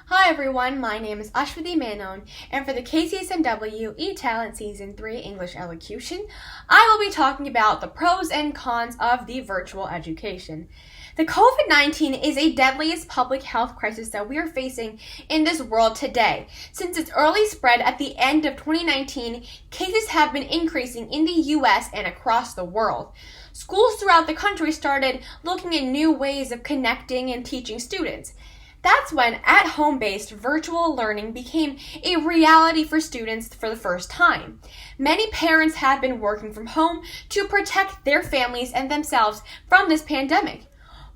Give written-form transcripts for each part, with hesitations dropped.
Hi everyone, my name is Ashwathi Menon, and for the KCSMW eTalent Season 3 English Elocution, I will be talking about the pros and cons of the virtual education. The COVID-19 is a deadliest public health crisis that we are facing in this world today. Since its early spread at the end of 2019, cases have been increasing in the US and across the world. Schools throughout the country started looking at new ways of connecting and teaching students. That's when at-home-based virtual learning became a reality for students for the first time. Many parents have been working from home to protect their families and themselves from this pandemic.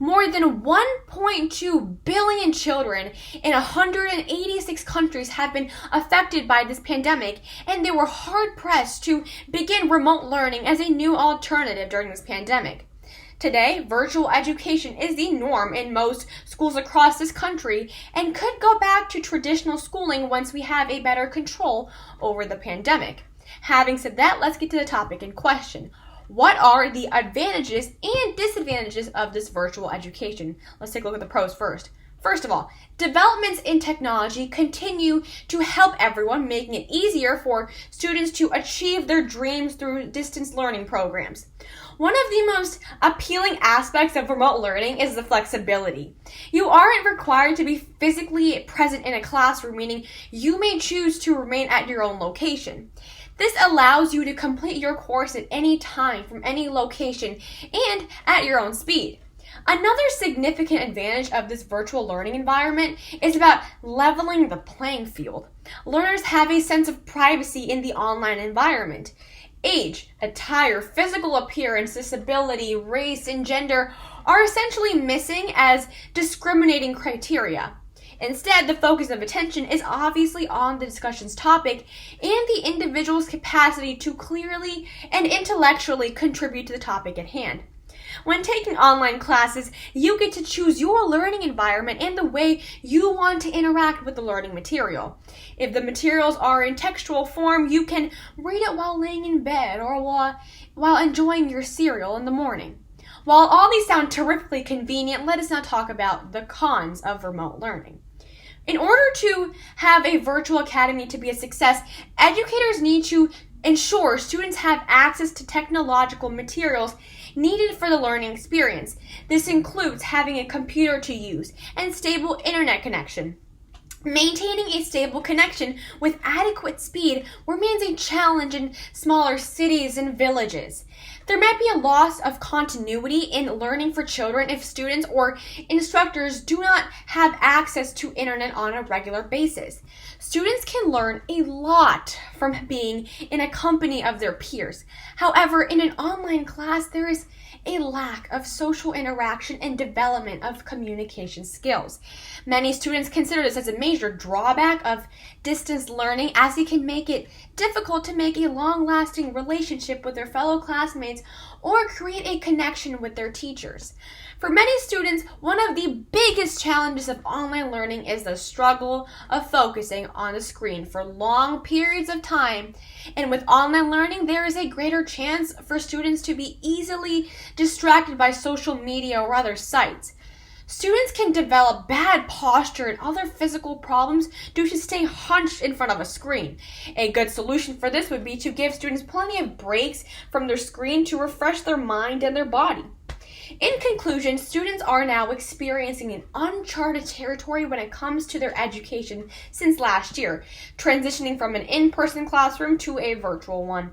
More than 1.2 billion children in 186 countries have been affected by this pandemic, and they were hard-pressed to begin remote learning as a new alternative during this pandemic. Today, virtual education is the norm in most schools across this country and could go back to traditional schooling once we have a better control over the pandemic. Having said that, let's get to the topic in question. What are the advantages and disadvantages of this virtual education? Let's take a look at the pros first. First of all, developments in technology continue to help everyone, making it easier for students to achieve their dreams through distance learning programs. One of the most appealing aspects of remote learning is the flexibility. You aren't required to be physically present in a classroom, meaning you may choose to remain at your own location. This allows you to complete your course at any time, from any location, and at your own speed. Another significant advantage of this virtual learning environment is about leveling the playing field. Learners have a sense of privacy in the online environment. Age, attire, physical appearance, disability, race, and gender are essentially missing as discriminating criteria. Instead, the focus of attention is obviously on the discussion's topic and the individual's capacity to clearly and intellectually contribute to the topic at hand. When taking online classes, you get to choose your learning environment and the way you want to interact with the learning material. If the materials are in textual form, you can read it while laying in bed or while enjoying your cereal in the morning. While all these sound terrifically convenient, let us now talk about the cons of remote learning. In order to have a virtual academy to be a success, educators need to ensure students have access to technological materials needed for the learning experience. This includes having a computer to use and stable internet connection. Maintaining a stable connection with adequate speed remains a challenge in smaller cities and villages. There might be a loss of continuity in learning for children if students or instructors do not have access to internet on a regular basis. Students can learn a lot from being in a company of their peers. However, in an online class, there is a lack of social interaction and development of communication skills. Many students consider this as a major drawback of distance learning, as it can make it difficult to make a long-lasting relationship with their fellow classmates or create a connection with their teachers. For many students, one of the biggest challenges of online learning is the struggle of focusing on the screen for long periods of time. And with online learning, there is a greater chance for students to be easily distracted by social media or other sites. Students can develop bad posture and other physical problems due to staying hunched in front of a screen. A good solution for this would be to give students plenty of breaks from their screen to refresh their mind and their body. In conclusion, students are now experiencing an uncharted territory when it comes to their education since last year, transitioning from an in-person classroom to a virtual one.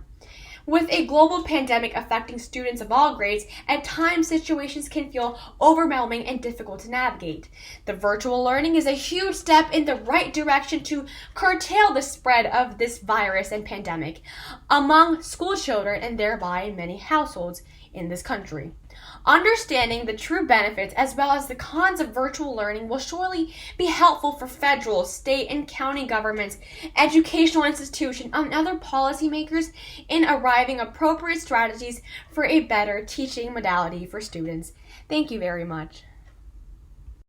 With a global pandemic affecting students of all grades, at times situations can feel overwhelming and difficult to navigate. The virtual learning is a huge step in the right direction to curtail the spread of this virus and pandemic among school children and thereby in many households in this country. Understanding the true benefits as well as the cons of virtual learning will surely be helpful for federal, state, and county governments, educational institutions, and other policymakers in arriving appropriate strategies for a better teaching modality for students. Thank you very much.